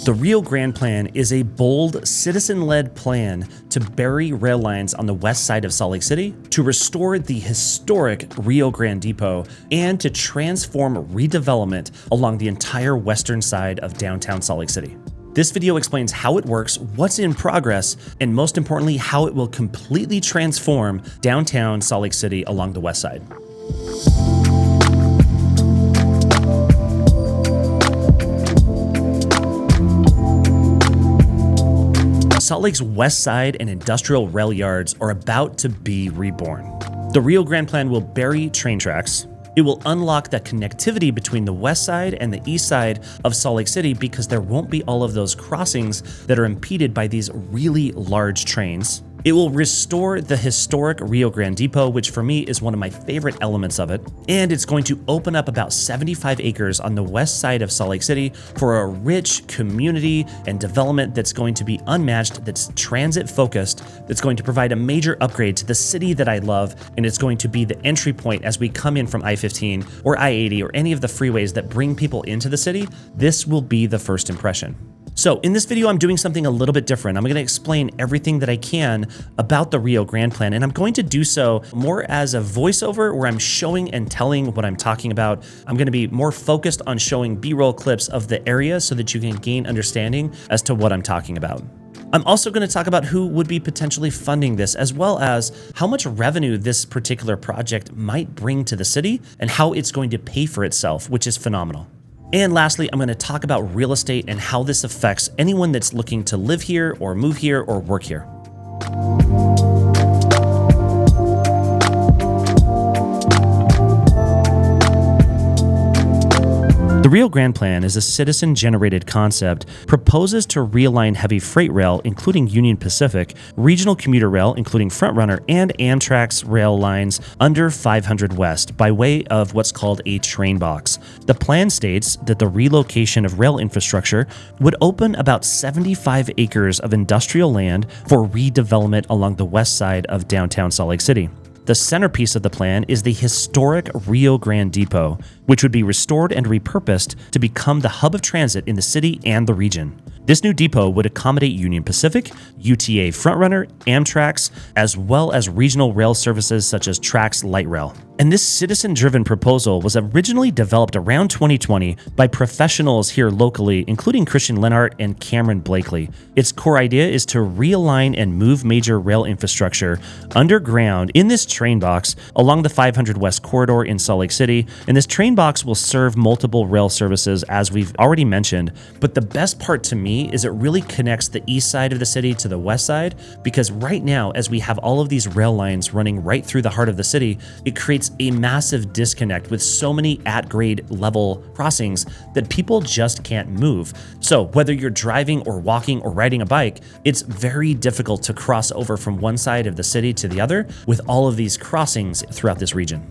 The Rio Grande Plan is a bold, citizen-led plan to bury rail lines on the west side of Salt Lake City, to restore the historic Rio Grande Depot, and to transform redevelopment along the entire western side of downtown Salt Lake City. This video explains how it works, what's in progress, and most importantly, how it will completely transform downtown Salt Lake City along the west side. Salt Lake's west side and industrial rail yards are about to be reborn. The Rio Grande Plan will bury train tracks. It will unlock the connectivity between the west side and the east side of Salt Lake City because there won't be all of those crossings that are impeded by these really large trains. It will restore the historic Rio Grande Depot, which for me is one of my favorite elements of it. And it's going to open up about 75 acres on the west side of Salt Lake City for a rich community and development that's going to be unmatched, that's transit focused, that's going to provide a major upgrade to the city that I love. And it's going to be the entry point as we come in from I-15 or I-80 or any of the freeways that bring people into the city. This will be the first impression. So in this video, I'm doing something a little bit different. I'm going to explain everything that I can about the Rio Grande Plan, and I'm going to do so more as a voiceover where I'm showing and telling what I'm talking about. I'm going to be more focused on showing B-roll clips of the area so that you can gain understanding as to what I'm talking about. I'm also going to talk about who would be potentially funding this, as well as how much revenue this particular project might bring to the city and how it's going to pay for itself, which is phenomenal. And lastly, I'm going to talk about real estate and how this affects anyone that's looking to live here or move here or work here. The Rio Grande Plan is a citizen-generated concept, proposes to realign heavy freight rail, including Union Pacific, regional commuter rail, including Frontrunner, and Amtrak's rail lines under 500 West by way of what's called a train box. The plan states that the relocation of rail infrastructure would open about 75 acres of industrial land for redevelopment along the west side of downtown Salt Lake City. The centerpiece of the plan is the historic Rio Grande Depot, which would be restored and repurposed to become the hub of transit in the city and the region. This new depot would accommodate Union Pacific, UTA Frontrunner, Amtrak's, as well as regional rail services such as Trax Light Rail. And this citizen-driven proposal was originally developed around 2020 by professionals here locally, including Christian Lenhart and Cameron Blakely. Its core idea is to realign and move major rail infrastructure underground in this train box along the 500 West corridor in Salt Lake City. And this train box will serve multiple rail services, as we've already mentioned. But the best part to me is it really connects the east side of the city to the west side, because right now, as we have all of these rail lines running right through the heart of the city, it creates a massive disconnect with so many at-grade level crossings that people just can't move. So whether you're driving or walking or riding a bike, it's very difficult to cross over from one side of the city to the other with all of these crossings throughout this region.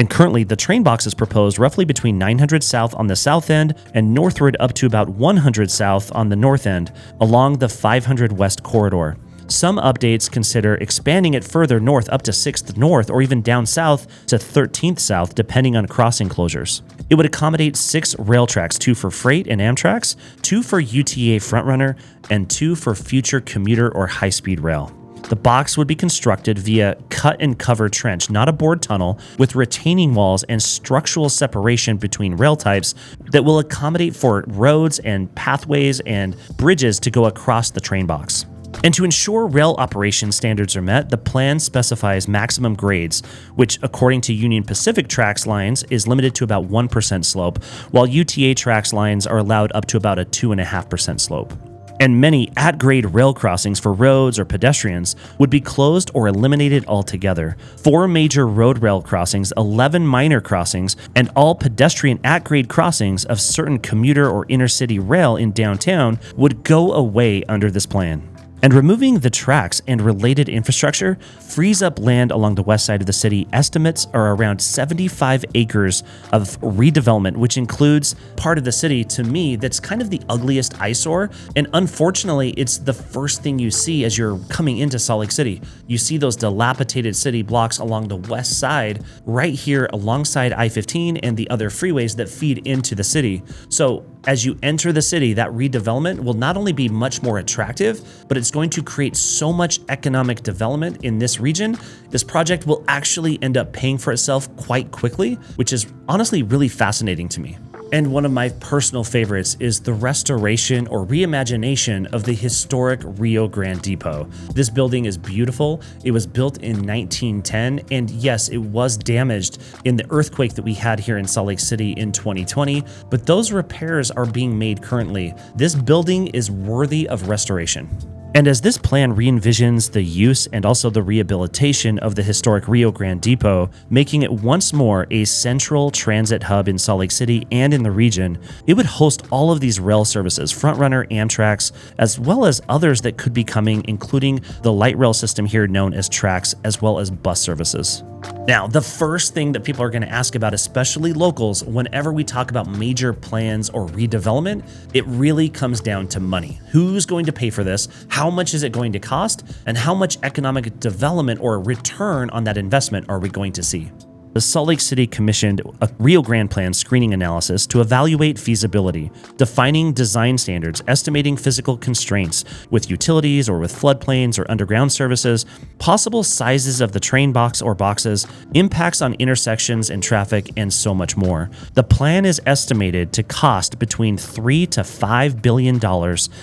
And currently, the train box is proposed roughly between 900 south on the south end and northward up to about 100 south on the north end along the 500 west corridor. Some updates consider expanding it further north up to 6th North or even down south to 13th South, depending on crossing closures. It would accommodate 6 rail tracks, 2 for freight and Amtrak's, 2 for UTA Frontrunner, and 2 for future commuter or high-speed rail. The box would be constructed via cut-and-cover trench, not a bored tunnel, with retaining walls and structural separation between rail types that will accommodate for roads and pathways and bridges to go across the train box. And to ensure rail operation standards are met, the plan specifies maximum grades, which according to Union Pacific Trax lines is limited to about 1% slope, while UTA Trax lines are allowed up to about a 2.5% slope. And many at-grade rail crossings for roads or pedestrians would be closed or eliminated altogether. 4 major road rail crossings, 11 minor crossings, and all pedestrian at-grade crossings of certain commuter or intercity rail in downtown would go away under this plan. And removing the tracks and related infrastructure frees up land along the west side of the city. Estimates are around 75 acres of redevelopment, which includes part of the city, to me, that's kind of the ugliest eyesore. And unfortunately, it's the first thing you see as you're coming into Salt Lake City. You see those dilapidated city blocks along the west side, right here alongside I-15 and the other freeways that feed into the city. So As you enter the city, that redevelopment will not only be much more attractive, but it's going to create so much economic development in this region. This project will actually end up paying for itself quite quickly, which is honestly really fascinating to me. And one of my personal favorites is the restoration or reimagination of the historic Rio Grande Depot. This building is beautiful. It was built in 1910, and yes, it was damaged in the earthquake that we had here in Salt Lake City in 2020, but those repairs are being made currently. This building is worthy of restoration. And as this plan re-envisions the use and also the rehabilitation of the historic Rio Grande Depot, making it once more a central transit hub in Salt Lake City and in the region, it would host all of these rail services, Frontrunner, Amtrak's, as well as others that could be coming, including the light rail system here known as TRAX, as well as bus services. Now, the first thing that people are going to ask about, especially locals, whenever we talk about major plans or redevelopment, it really comes down to money. Who's going to pay for this? How much is it going to cost? And how much economic development or return on that investment are we going to see? The Salt Lake City commissioned a Rio Grande Plan screening analysis to evaluate feasibility, defining design standards, estimating physical constraints with utilities or with floodplains or underground services, possible sizes of the train box or boxes, impacts on intersections and traffic, and so much more. The plan is estimated to cost between $3 to $5 billion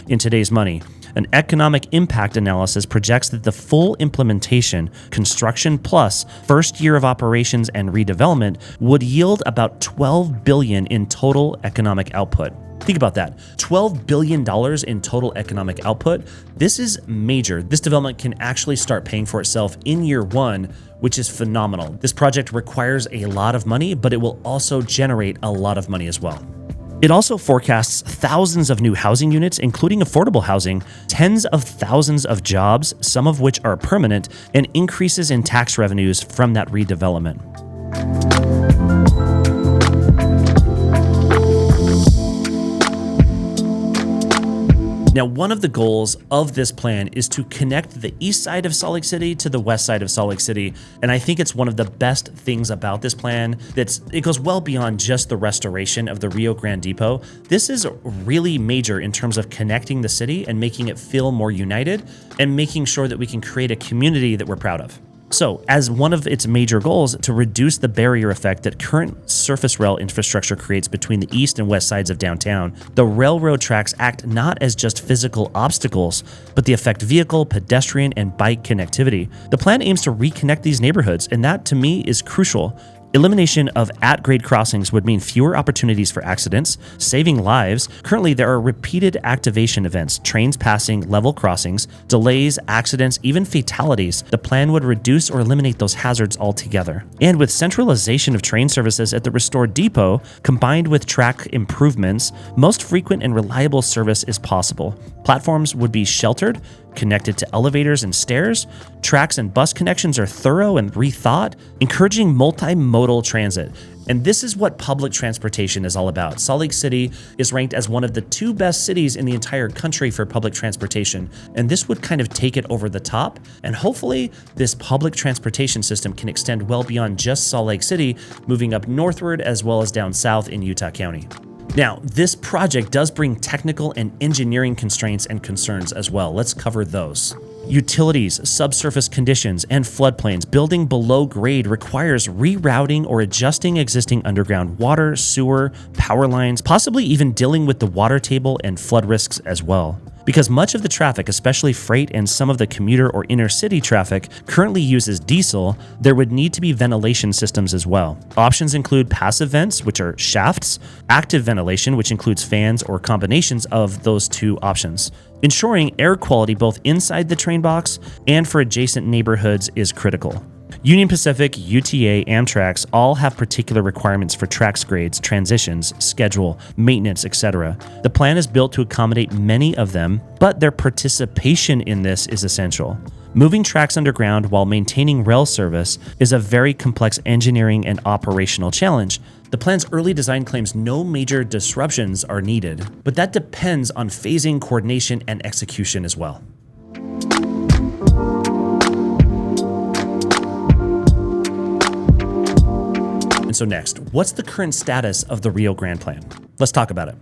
in today's money. An economic impact analysis projects that the full implementation, construction plus first year of operations and redevelopment would yield about $12 billion in total economic output. Think about that. $12 billion in total economic output. This is major. This development can actually start paying for itself in year one, which is phenomenal. This project requires a lot of money, but it will also generate a lot of money as well. It also forecasts thousands of new housing units, including affordable housing, tens of thousands of jobs, some of which are permanent, and increases in tax revenues from that redevelopment. Now, one of the goals of this plan is to connect the east side of Salt Lake City to the west side of Salt Lake City. And I think it's one of the best things about this plan it goes well beyond just the restoration of the Rio Grande Depot. This is really major in terms of connecting the city and making it feel more united and making sure that we can create a community that we're proud of. So, as one of its major goals, to reduce the barrier effect that current surface rail infrastructure creates between the east and west sides of downtown, the railroad tracks act not as just physical obstacles, but they affect vehicle, pedestrian, and bike connectivity. The plan aims to reconnect these neighborhoods, and that, to me, is crucial. Elimination of at-grade crossings would mean fewer opportunities for accidents, saving lives. Currently, there are repeated activation events, trains passing level crossings, delays, accidents, even fatalities. The plan would reduce or eliminate those hazards altogether. And with centralization of train services at the restored depot, combined with track improvements, most frequent and reliable service is possible. Platforms would be sheltered, connected to elevators and stairs. Tracks and bus connections are thorough and rethought, encouraging multimodal transit. And this is what public transportation is all about. Salt Lake City is ranked as one of the 2 best cities in the entire country for public transportation. And this would kind of take it over the top. And hopefully this public transportation system can extend well beyond just Salt Lake City, moving up northward as well as down south in Utah County. Now, this project does bring technical and engineering constraints and concerns as well. Let's cover those. Utilities, subsurface conditions, and floodplains. Building below grade requires rerouting or adjusting existing underground water, sewer, power lines, possibly even dealing with the water table and flood risks as well. Because much of the traffic, especially freight and some of the commuter or inner city traffic, currently uses diesel, there would need to be ventilation systems as well. Options include passive vents, which are shafts, active ventilation, which includes fans or combinations of those two options. Ensuring air quality both inside the train box and for adjacent neighborhoods is critical. Union Pacific, UTA, Amtrak's all have particular requirements for tracks grades, transitions, schedule, maintenance, etc. The plan is built to accommodate many of them, but their participation in this is essential. Moving tracks underground while maintaining rail service is a very complex engineering and operational challenge. The plan's early design claims no major disruptions are needed, but that depends on phasing, coordination, and execution as well. And so next, what's the current status of the Rio Grande Plan? Let's talk about it.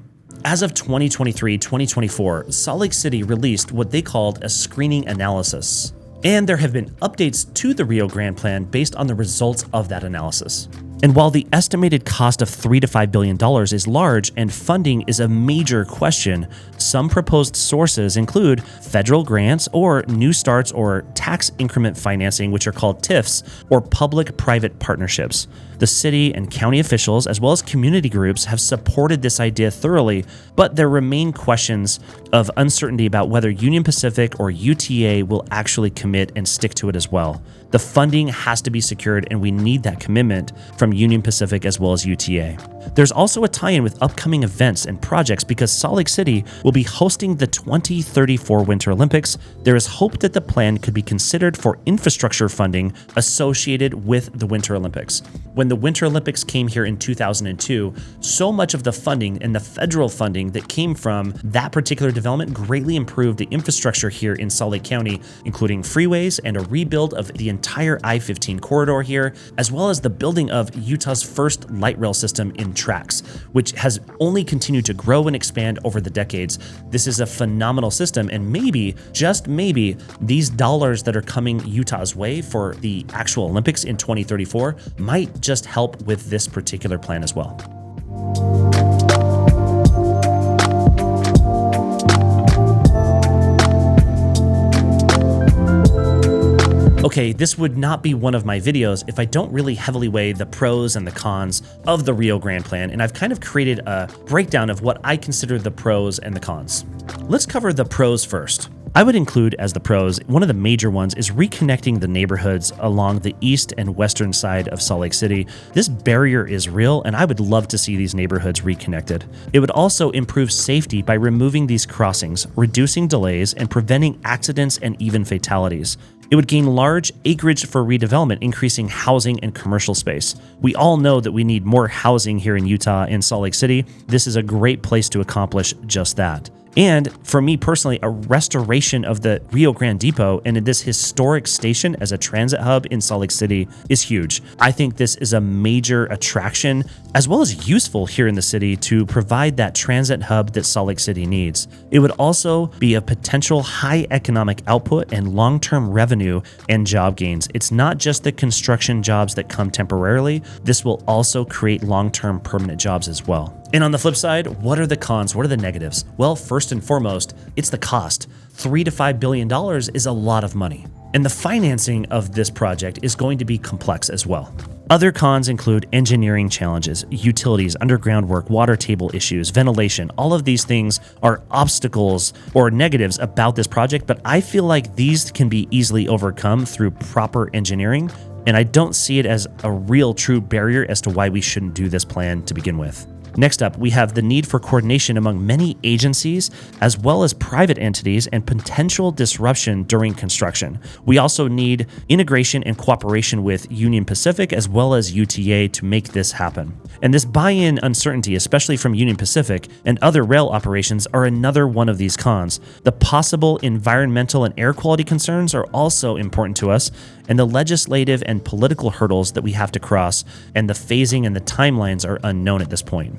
As of 2023-2024, Salt Lake City released what they called a screening analysis. And there have been updates to the Rio Grande Plan based on the results of that analysis. And while the estimated cost of $3 to $5 billion is large and funding is a major question, some proposed sources include federal grants or new starts or tax increment financing, which are called TIFs, or public-private partnerships. The city and county officials, as well as community groups, have supported this idea thoroughly, but there remain questions of uncertainty about whether Union Pacific or UTA will actually commit and stick to it as well. The funding has to be secured, and we need that commitment from Union Pacific as well as UTA. There's also a tie-in with upcoming events and projects because Salt Lake City will be hosting the 2034 Winter Olympics. There is hope that the plan could be considered for infrastructure funding associated with the Winter Olympics. When the Winter Olympics came here in 2002, so much of the funding and the federal funding that came from that particular development greatly improved the infrastructure here in Salt Lake County, including freeways and a rebuild of the entire I-15 corridor here, as well as the building of Utah's first light rail system in tracks, which has only continued to grow and expand over the decades. This is a phenomenal system, and maybe, just maybe, these dollars that are coming Utah's way for the actual Olympics in 2034 might just help with this particular plan as well. Okay, this would not be one of my videos if I don't really heavily weigh the pros and the cons of the Rio Grande Plan, and I've kind of created a breakdown of what I consider the pros and the cons. Let's cover the pros first. I would include as the pros, one of the major ones is reconnecting the neighborhoods along the east and western side of Salt Lake City. This barrier is real, and I would love to see these neighborhoods reconnected. It would also improve safety by removing these crossings, reducing delays, and preventing accidents and even fatalities. It would gain large acreage for redevelopment, increasing housing and commercial space. We all know that we need more housing here in Utah and Salt Lake City. This is a great place to accomplish just that. And for me personally, a restoration of the Rio Grande Depot and this historic station as a transit hub in Salt Lake City is huge. I think this is a major attraction as well as useful here in the city to provide that transit hub that Salt Lake City needs. It would also be a potential high economic output and long-term revenue and job gains. It's not just the construction jobs that come temporarily. This will also create long-term permanent jobs as well. And on the flip side, what are the cons? What are the negatives? Well, first and foremost, it's the cost. $3 to $5 billion is a lot of money. And the financing of this project is going to be complex as well. Other cons include engineering challenges, utilities, underground work, water table issues, ventilation. All of these things are obstacles or negatives about this project, but I feel like these can be easily overcome through proper engineering, and I don't see it as a real true barrier as to why we shouldn't do this plan to begin with. Next up, we have the need for coordination among many agencies as well as private entities and potential disruption during construction. We also need integration and cooperation with Union Pacific as well as UTA to make this happen. And this buy-in uncertainty, especially from Union Pacific and other rail operations, are another one of these cons. The possible environmental and air quality concerns are also important to us, and the legislative and political hurdles that we have to cross, and the phasing and the timelines are unknown at this point.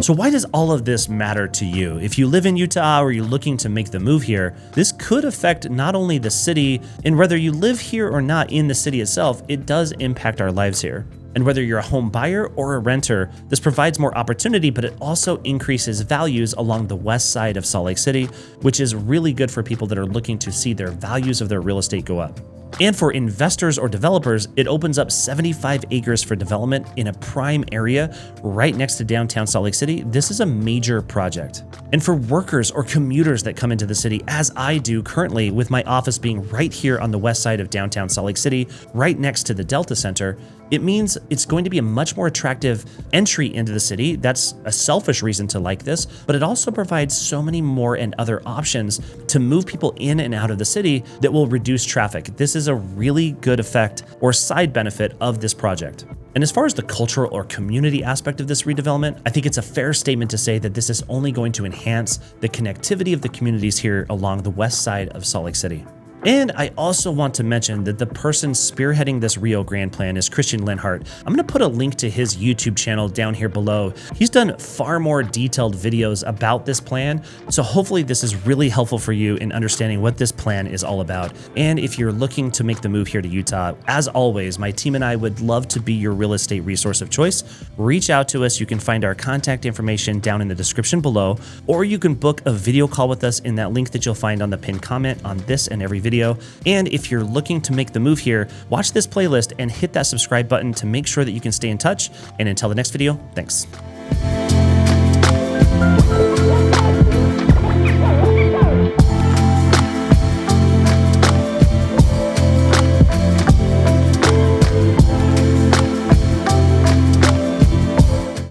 So why does all of this matter to you? If you live in Utah or you're looking to make the move here, this could affect not only the city, and whether you live here or not in the city itself, it does impact our lives here. And whether you're a home buyer or a renter, this provides more opportunity, but it also increases values along the west side of Salt Lake City, which is really good for people that are looking to see their values of their real estate go up. And for investors or developers, it opens up 75 acres for development in a prime area right next to downtown Salt Lake City. This is a major project. And for workers or commuters that come into the city, as I do currently with my office being right here on the west side of downtown Salt Lake City, right next to the Delta Center, it means it's going to be a much more attractive entry into the city. That's a selfish reason to like this, but it also provides so many more and other options to move people in and out of the city that will reduce traffic. This is a really good effect or side benefit of this project. And as far as the cultural or community aspect of this redevelopment, I think it's a fair statement to say that this is only going to enhance the connectivity of the communities here along the west side of Salt Lake City. And I also want to mention that the person spearheading this Rio Grande Plan is Christian Lenhart. I'm going to put a link to his YouTube channel down here below. He's done far more detailed videos about this plan, so hopefully this is really helpful for you in understanding what this plan is all about. And if you're looking to make the move here to Utah, as always, my team and I would love to be your real estate resource of choice. Reach out to us. You can find our contact information down in the description below, or you can book a video call with us in that link that you'll find on the pinned comment on this and every video. And if you're looking to make the move here, watch this playlist and hit that subscribe button to make sure that you can stay in touch. And until the next video, thanks.